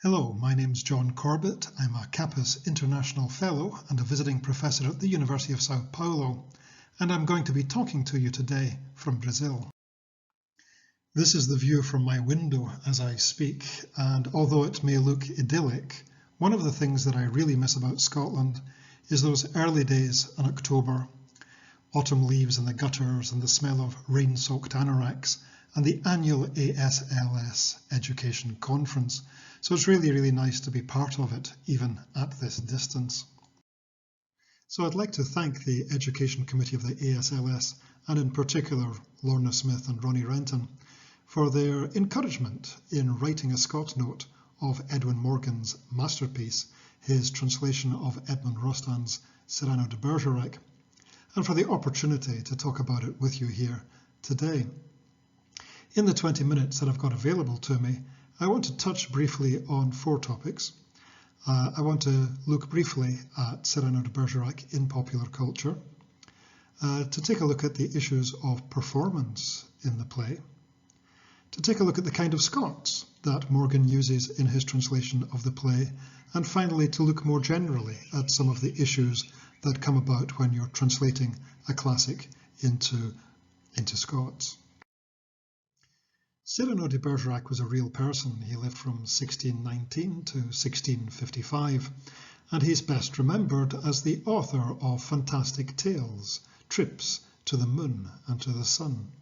Hello, my name's John Corbett. I'm a Capus International Fellow and a visiting professor at the University of Sao Paulo, and I'm going to be talking to you today from Brazil. This is the view from my window as I speak, and although it may look idyllic, one of the things that I really miss about Scotland is those early days in October, autumn leaves in the gutters and the smell of rain-soaked anoraks, and the annual ASLS education conference. So it's really nice to be part of it, even at this distance. So I'd like to thank the Education Committee of the ASLS, and in particular Lorna Smith and Ronnie Renton, for their encouragement in writing a Scots note of Edwin Morgan's masterpiece, his translation of Edmond Rostand's Cyrano de Bergerac, and for the opportunity to talk about it with you here today. In the 20 minutes that I've got available to me, I want to touch briefly on four topics. I want to look briefly at Cyrano de Bergerac in popular culture, to take a look at the issues of performance in the play, to take a look at the kind of Scots that Morgan uses in his translation of the play, and finally to look more generally at some of the issues that come about when you're translating a classic into Scots. Cyrano de Bergerac was a real person. He lived from 1619 to 1655, and he's best remembered as the author of fantastic tales, Trips to the Moon and to the Sun.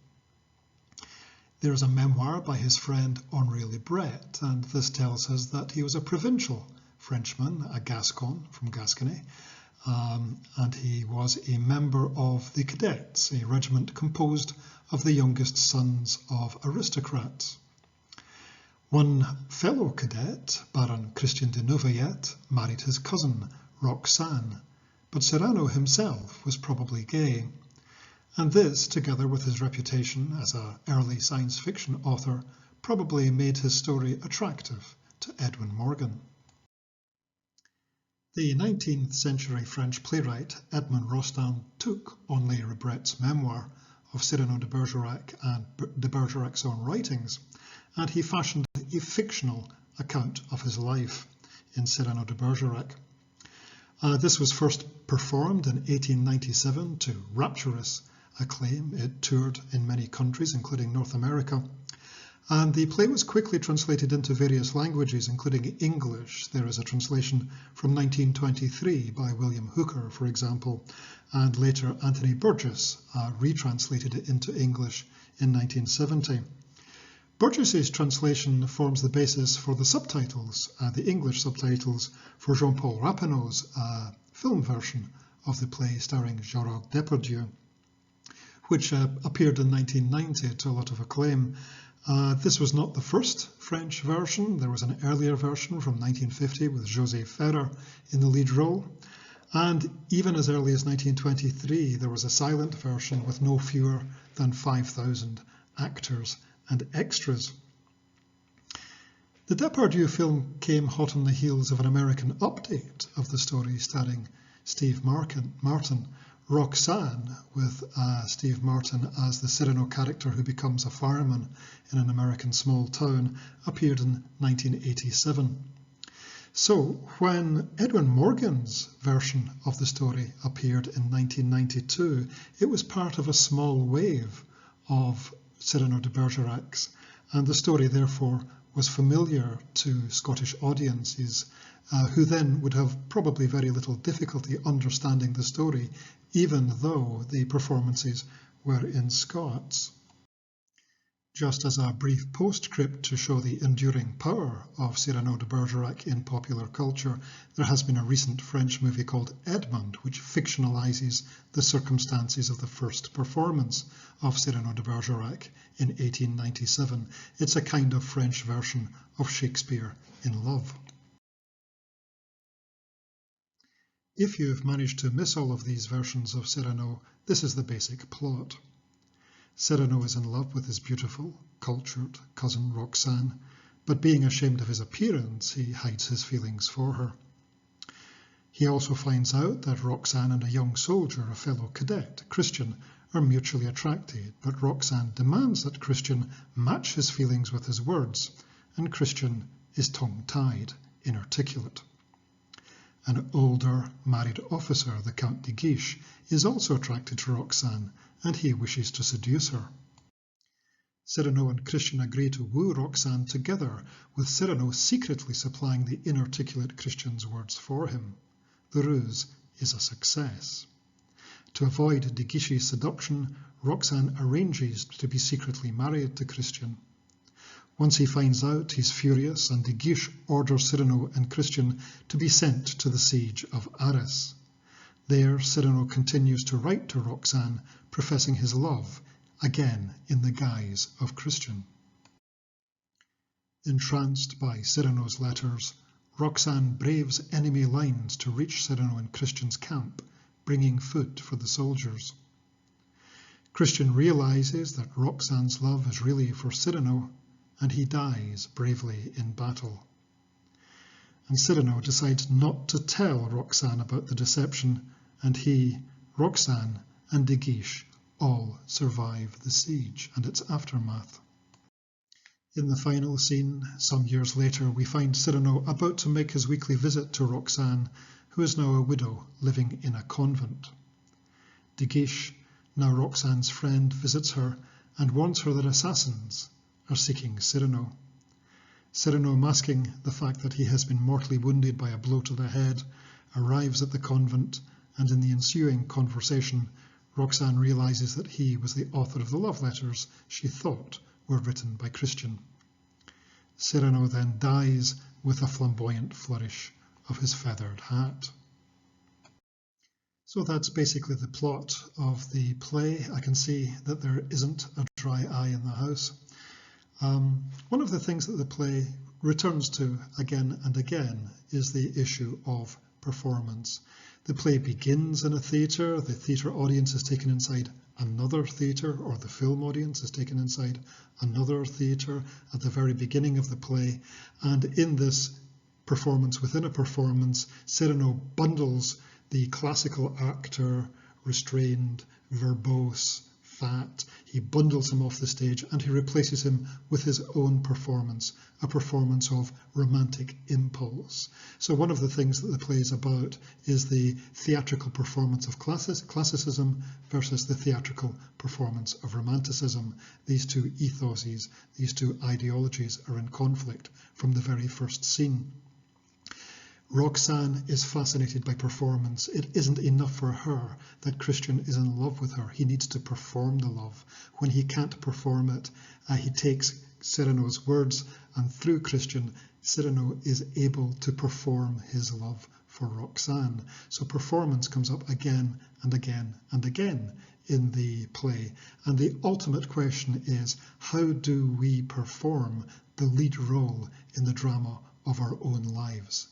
There is a memoir by his friend Henri Lebret, and this tells us that he was a provincial Frenchman, a Gascon from Gascony, and he was a member of the Cadets, a regiment composed of the youngest sons of aristocrats. One fellow cadet, Baron Christian de Neuvillette, married his cousin, Roxane, but Cyrano himself was probably gay, and this, together with his reputation as an early science fiction author, probably made his story attractive to Edwin Morgan. The 19th century French playwright Edmond Rostand took Henri Lebret's memoir of Cyrano de Bergerac and de Bergerac's own writings, and he fashioned a fictional account of his life in Cyrano de Bergerac. This was first performed in 1897 to rapturous acclaim. It toured in many countries, including North America, and the play was quickly translated into various languages, including English. There is a translation from 1923 by William Hooker, for example, and later Anthony Burgess retranslated it into English in 1970. Burgess's translation forms the basis for the subtitles, the English subtitles for Jean-Paul Rappeneau's film version of the play starring Gerard Depardieu, which appeared in 1990 to a lot of acclaim. This was not the first French version. There was an earlier version from 1950 with José Ferrer in the lead role. And even as early as 1923, there was a silent version with no fewer than 5,000 actors and extras. The Depardieu film came hot on the heels of an American update of the story starring Steve Martin, Roxane, with Steve Martin as the Cyrano character who becomes a fireman in an American small town, appeared in 1987. So when Edwin Morgan's version of the story appeared in 1992, it was part of a small wave of Cyrano de Bergerac's, and the story therefore was familiar to Scottish audiences, who then would have probably very little difficulty understanding the story, even though the performances were in Scots. Just as a brief postscript to show the enduring power of Cyrano de Bergerac in popular culture, there has been a recent French movie called Edmond, which fictionalizes the circumstances of the first performance of Cyrano de Bergerac in 1897. It's a kind of French version of Shakespeare in Love. If you've managed to miss all of these versions of Cyrano, this is the basic plot. Cyrano is in love with his beautiful, cultured cousin Roxane, but being ashamed of his appearance, he hides his feelings for her. He also finds out that Roxane and a young soldier, a fellow cadet, Christian, are mutually attracted, but Roxane demands that Christian match his feelings with his words, and Christian is tongue-tied, inarticulate. An older married officer, the Count de Guiche, is also attracted to Roxane, and he wishes to seduce her. Cyrano and Christian agree to woo Roxane together, with Cyrano secretly supplying the inarticulate Christian's words for him. The ruse is a success. To avoid de Guiche's seduction, Roxane arranges to be secretly married to Christian. Once he finds out, he's furious, and de Guiche orders Cyrano and Christian to be sent to the siege of Arras. There, Cyrano continues to write to Roxane, professing his love, again in the guise of Christian. Entranced by Cyrano's letters, Roxane braves enemy lines to reach Cyrano and Christian's camp, bringing food for the soldiers. Christian realizes that Roxane's love is really for Cyrano, and he dies bravely in battle. And Cyrano decides not to tell Roxane about the deception, and he, Roxane, and de Guiche all survive the siege and its aftermath. In the final scene, some years later, we find Cyrano about to make his weekly visit to Roxane, who is now a widow living in a convent. De Guiche, now Roxane's friend, visits her and warns her that assassins are seeking Cyrano. Cyrano, masking the fact that he has been mortally wounded by a blow to the head, arrives at the convent, and in the ensuing conversation, Roxane realizes that he was the author of the love letters she thought were written by Christian. Cyrano then dies with a flamboyant flourish of his feathered hat. So that's basically the plot of the play. I can see that there isn't a dry eye in the house. One of the things that the play returns to again and again is the issue of performance. The play begins in a theatre. The theatre audience is taken inside another theatre, or the film audience is taken inside another theatre at the very beginning of the play. And in this performance within a performance, Cyrano bundles the classical actor, restrained, verbose, fat. He bundles him off the stage and he replaces him with his own performance, a performance of romantic impulse. So one of the things that the play is about is the theatrical performance of classicism versus the theatrical performance of romanticism. These two ethoses, these two ideologies are in conflict from the very first scene. Roxane is fascinated by performance. It isn't enough for her that Christian is in love with her. He needs to perform the love. When he can't perform it, he takes Cyrano's words, and through Christian, Cyrano is able to perform his love for Roxane. So performance comes up again and again and again in the play. And the ultimate question is, how do we perform the lead role in the drama of our own lives?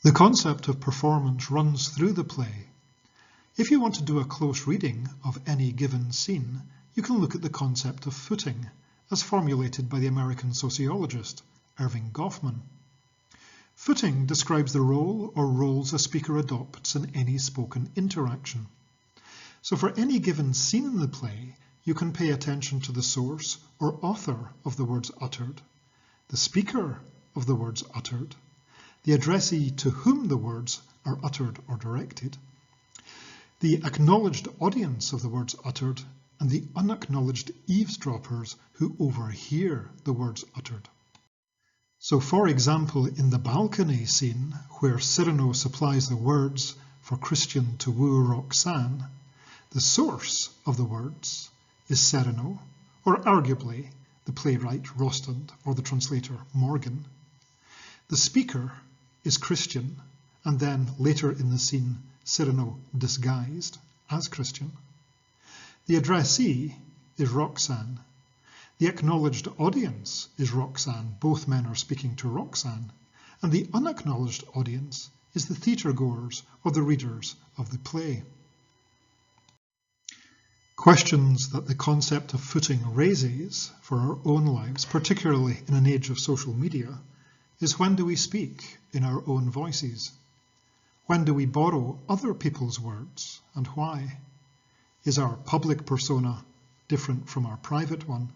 The concept of performance runs through the play. If you want to do a close reading of any given scene, you can look at the concept of footing, as formulated by the American sociologist Erving Goffman. Footing describes the role or roles a speaker adopts in any spoken interaction. So for any given scene in the play, you can pay attention to the source or author of the words uttered, the speaker of the words uttered, the addressee to whom the words are uttered or directed, the acknowledged audience of the words uttered, and the unacknowledged eavesdroppers who overhear the words uttered. So, for example, in the balcony scene, where Cyrano supplies the words for Christian to woo Roxane, the source of the words is Cyrano, or arguably the playwright Rostand or the translator Morgan. The speaker is Christian, and then later in the scene, Cyrano disguised as Christian. The addressee is Roxane. The acknowledged audience is Roxane. Both men are speaking to Roxane. And the unacknowledged audience is the theatre-goers or the readers of the play. Questions that the concept of footing raises for our own lives, particularly in an age of social media, is when do we speak in our own voices? When do we borrow other people's words, and why? Is our public persona different from our private one?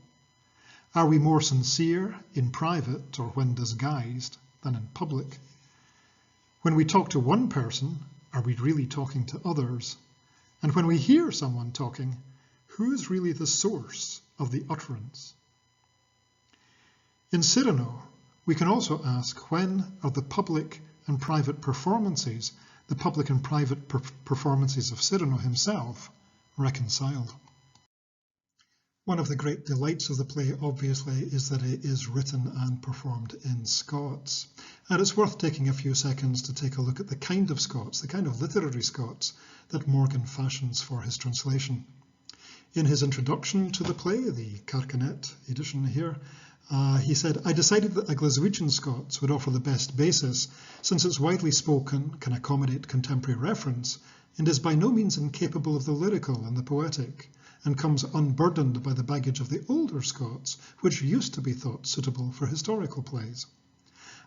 Are we more sincere in private or when disguised than in public? When we talk to one person, are we really talking to others? And when we hear someone talking, who is really the source of the utterance? In Cyrano, we can also ask, when are the public and private performances, the public and private performances of Cyrano himself, reconciled? One of the great delights of the play, obviously, is that it is written and performed in Scots. And it's worth taking a few seconds to take a look at the kind of Scots, the kind of literary Scots that Morgan fashions for his translation. In his introduction to the play, the Carcanet edition here, he said, I decided that a Glaswegian Scots would offer the best basis, since it's widely spoken, can accommodate contemporary reference, and is by no means incapable of the lyrical and the poetic, and comes unburdened by the baggage of the older Scots, which used to be thought suitable for historical plays.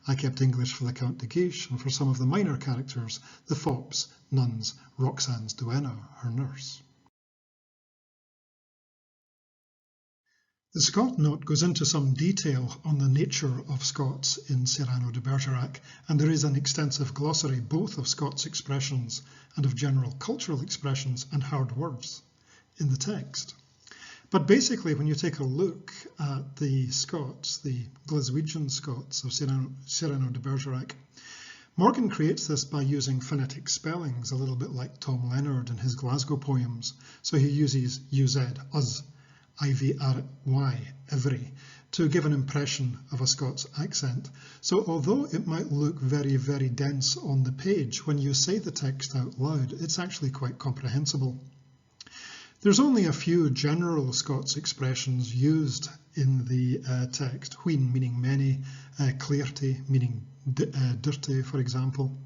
I kept English for the Count de Guiche and for some of the minor characters, the fops, nuns, Roxane's duenna, her nurse. The Scot note goes into some detail on the nature of Scots in Cyrano de Bergerac, and there is an extensive glossary both of Scots expressions and of general cultural expressions and hard words in the text. But basically, when you take a look at the Scots, the Glaswegian Scots of Cyrano de Bergerac, Morgan creates this by using phonetic spellings, a little bit like Tom Leonard in his Glasgow poems. So he uses UZ, us, IVRY, every, to give an impression of a Scots accent. So although it might look very, very dense on the page, when you say the text out loud, it's actually quite comprehensible. There's only a few general Scots expressions used in the text, wheen meaning many, clearty meaning dirty, for example.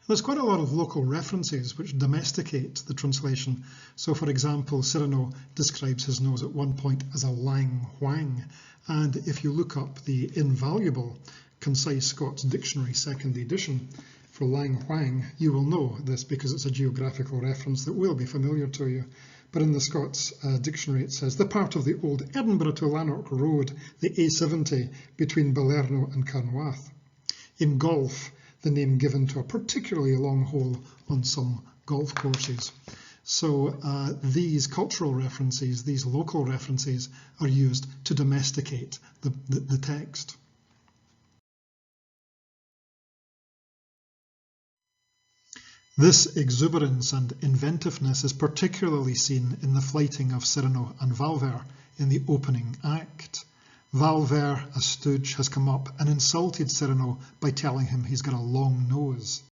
There's quite a lot of local references which domesticate the translation. So, for example, Cyrano describes his nose at one point as a lang whang, and if you look up the invaluable Concise Scots Dictionary 2nd edition for lang whang, you will know this because it's a geographical reference that will be familiar to you. But in the Scots Dictionary it says, the part of the old Edinburgh to Lanark Road, the A70 between Balerno and Carnwath. In golf, the name given to a particularly long hole on some golf courses. So these cultural references, these local references, are used to domesticate the text. This exuberance and inventiveness is particularly seen in the flyting of Cyrano and Valvert in the opening act. Valvert, a stooge, has come up and insulted Cyrano by telling him he's got a long nose.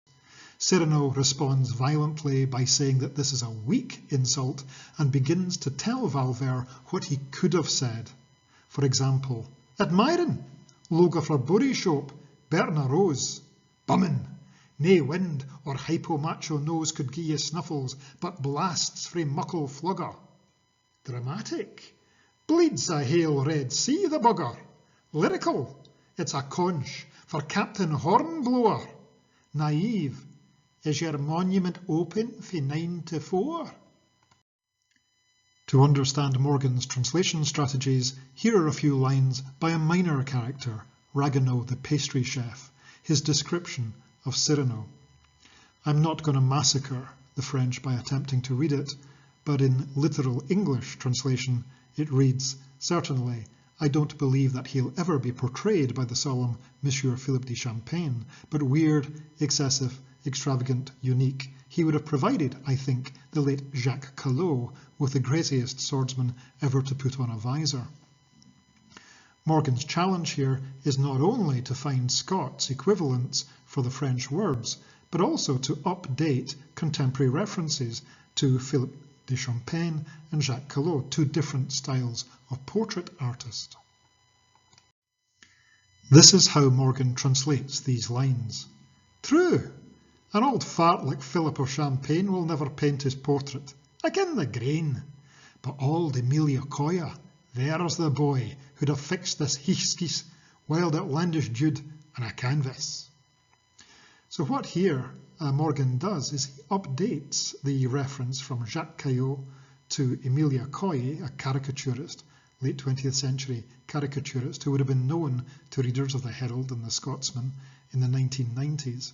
Cyrano responds violently by saying that this is a weak insult and begins to tell Valvert what he could have said. For example, admirin', loga for burry shop, Bertna Rose, bummin', nae wind or hypo macho nose could gie ye snuffles, but blasts frae muckle flugger. Dramatic. Bleeds a hail red sea, the bugger. Lyrical. It's a conch for Captain Hornblower. Naive. Is your monument open fae 9 to 4? To understand Morgan's translation strategies, here are a few lines by a minor character, Ragueneau the pastry chef, his description of Cyrano. I'm not going to massacre the French by attempting to read it, but in literal English translation it reads, certainly, I don't believe that he'll ever be portrayed by the solemn Monsieur Philippe de Champagne, but weird, excessive, extravagant, unique. He would have provided, I think, the late Jacques Callot with the greatest swordsman ever to put on a visor. Morgan's challenge here is not only to find Scots equivalents for the French words, but also to update contemporary references to Philippe de Champagne and Jacques Callot, two different styles of portrait artist. This is how Morgan translates these lines. True, an old fart like Philip of Champagne will never paint his portrait, again the grain, but old Emilia Coya, there's the boy who'd have fixed this hiskis wild outlandish Jude on a canvas. So what here Morgan does is he updates the reference from Jacques Callot to Emilia Coya, a caricaturist, late 20th century caricaturist who would have been known to readers of the Herald and the Scotsman in the 1990s.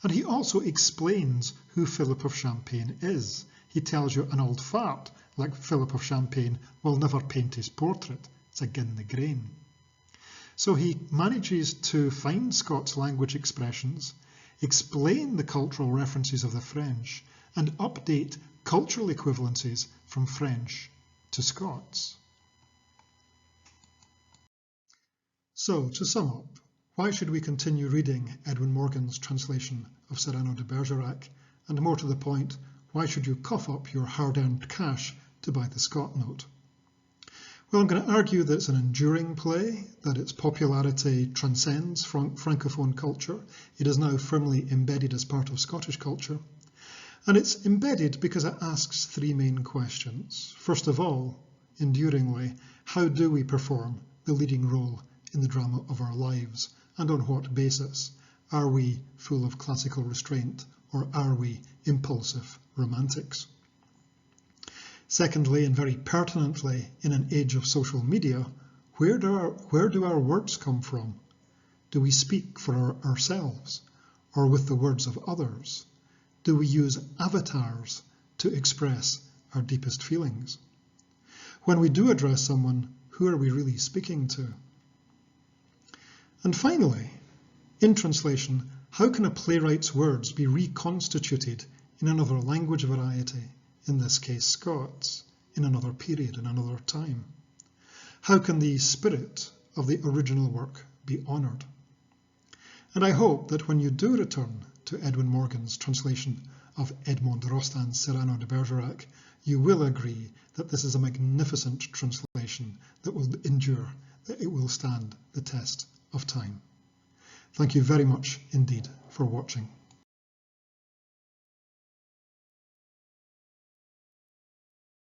And he also explains who Philip of Champagne is. He tells you an old fart like Philip of Champagne will never paint his portrait. It's again the grain. So he manages to find Scots language expressions, explain the cultural references of the French, and update cultural equivalencies from French to Scots. So, to sum up, why should we continue reading Edwin Morgan's translation of Cyrano de Bergerac? And more to the point, why should you cough up your hard-earned cash to buy the Scot note? Well, I'm going to argue that it's an enduring play, that its popularity transcends Francophone culture. It is now firmly embedded as part of Scottish culture. And it's embedded because it asks three main questions. First of all, enduringly, how do we perform the leading role in the drama of our lives, and on what basis? Are we full of classical restraint, or are we impulsive romantics? Secondly, and very pertinently, in an age of social media, where do our words come from? Do we speak for ourselves, or with the words of others? Do we use avatars to express our deepest feelings? When we do address someone, who are we really speaking to? And finally, in translation, how can a playwright's words be reconstituted in another language variety, in this case Scots, in another period, in another time? How can the spirit of the original work be honoured? And I hope that when you do return to Edwin Morgan's translation of Edmond Rostand's Cyrano de Bergerac, you will agree that this is a magnificent translation that will endure, that it will stand the test of time. Thank you very much indeed for watching.